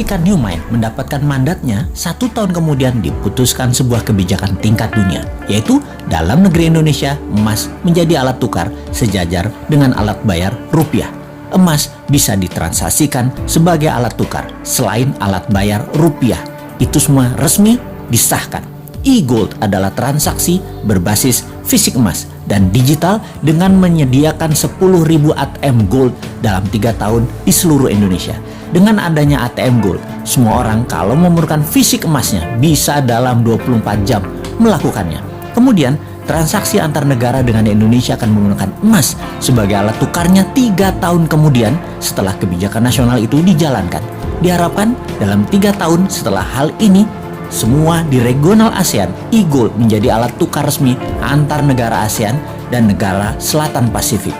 Ketika New Mind mendapatkan mandatnya, 1 tahun kemudian diputuskan sebuah kebijakan tingkat dunia, yaitu dalam negeri Indonesia, emas menjadi alat tukar sejajar dengan alat bayar rupiah. Emas bisa ditransaksikan sebagai alat tukar selain alat bayar rupiah. Itu semua resmi disahkan. E-Gold adalah transaksi berbasis fisik emas dan digital dengan menyediakan 10.000 ATM Gold dalam 3 tahun di seluruh Indonesia. Dengan adanya ATM Gold, semua orang kalau memerlukan fisik emasnya bisa dalam 24 jam melakukannya. Kemudian, transaksi antar negara dengan Indonesia akan menggunakan emas sebagai alat tukarnya 3 tahun kemudian setelah kebijakan nasional itu dijalankan. Diharapkan dalam 3 tahun setelah hal ini, semua di regional ASEAN, e-Gold menjadi alat tukar resmi antar negara ASEAN dan negara Selatan Pasifik.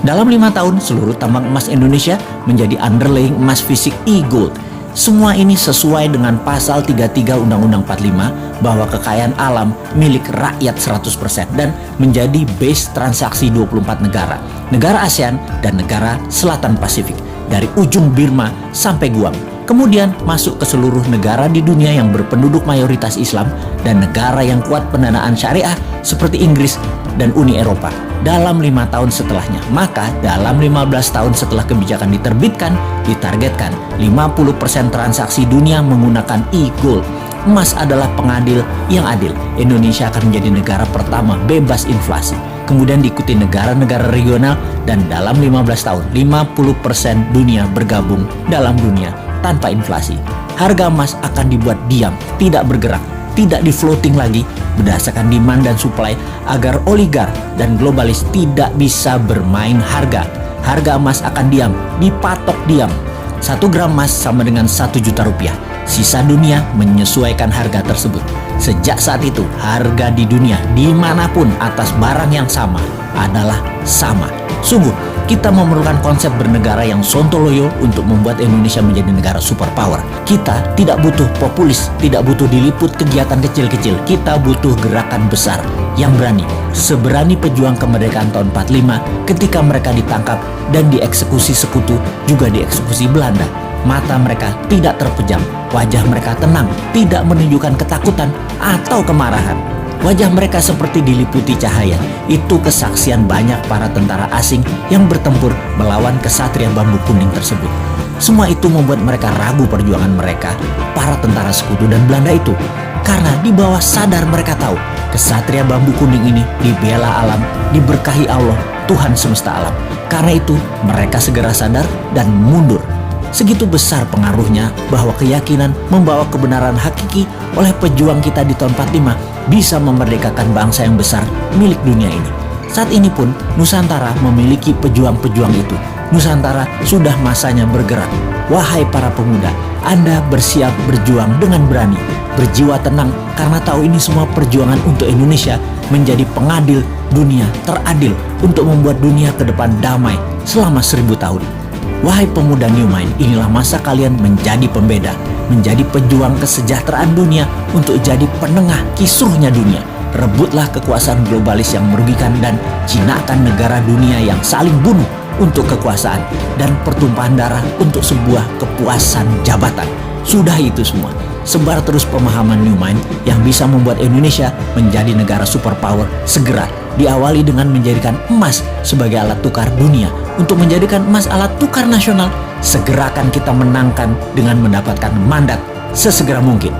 Dalam 5 tahun, seluruh tambang emas Indonesia menjadi underlying emas fisik e-Gold. Semua ini sesuai dengan pasal 33 Undang-Undang 45 bahwa kekayaan alam milik rakyat 100% dan menjadi base transaksi 24 negara, negara ASEAN dan negara Selatan Pasifik, dari ujung Burma sampai Guam. Kemudian masuk ke seluruh negara di dunia yang berpenduduk mayoritas Islam dan negara yang kuat pendanaan syariah seperti Inggris dan Uni Eropa dalam 5 tahun setelahnya. Maka dalam 15 tahun setelah kebijakan diterbitkan, ditargetkan 50% transaksi dunia menggunakan e-Gold. Emas adalah pengadil yang adil. Indonesia akan menjadi negara pertama bebas inflasi. Kemudian diikuti negara-negara regional dan dalam 15 tahun 50% dunia bergabung dalam dunia tanpa inflasi. Harga emas akan dibuat diam, tidak bergerak, tidak di-floating lagi berdasarkan demand dan supply agar oligark dan globalis tidak bisa bermain harga. Harga emas akan diam, dipatok diam. 1 gram emas sama dengan 1 juta rupiah. Sisa dunia menyesuaikan harga tersebut. Sejak saat itu, harga di dunia dimanapun atas barang yang sama adalah sama. Sungguh, kita memerlukan konsep bernegara yang sontoloyo untuk membuat Indonesia menjadi negara superpower. Kita tidak butuh populis, tidak butuh diliput kegiatan kecil-kecil. Kita butuh gerakan besar yang berani. Seberani pejuang kemerdekaan tahun 45 ketika mereka ditangkap dan dieksekusi sekutu, juga dieksekusi Belanda. Mata mereka tidak terpejam, wajah mereka tenang, tidak menunjukkan ketakutan atau kemarahan. Wajah mereka seperti diliputi cahaya. Itu kesaksian banyak para tentara asing yang bertempur melawan kesatria bambu kuning tersebut. Semua itu membuat mereka ragu perjuangan mereka, para tentara sekutu dan Belanda itu. Karena di bawah sadar mereka tahu, kesatria bambu kuning ini dibela alam, diberkahi Allah, Tuhan semesta alam. Karena itu, mereka segera sadar dan mundur. Segitu besar pengaruhnya bahwa keyakinan membawa kebenaran hakiki oleh pejuang kita di tahun 45 bisa memerdekakan bangsa yang besar milik dunia ini. Saat ini pun Nusantara memiliki pejuang-pejuang itu. Nusantara sudah masanya bergerak. Wahai para pemuda, Anda bersiap berjuang dengan berani, berjiwa tenang karena tahu ini semua perjuangan untuk Indonesia menjadi pengadil dunia teradil untuk membuat dunia ke depan damai selama 1000 tahun. Wahai pemuda New Mind, inilah masa kalian menjadi pembeda, menjadi pejuang kesejahteraan dunia untuk jadi penengah kisruhnya dunia. Rebutlah kekuasaan globalis yang merugikan dan jinakan negara dunia yang saling bunuh untuk kekuasaan dan pertumpahan darah untuk sebuah kepuasan jabatan. Sudah itu semua. Sebar terus pemahaman New Mind yang bisa membuat Indonesia menjadi negara superpower segera. Diawali dengan menjadikan emas sebagai alat tukar dunia. Untuk menjadikan emas alat tukar nasional, segera akan kita menangkan dengan mendapatkan mandat sesegera mungkin.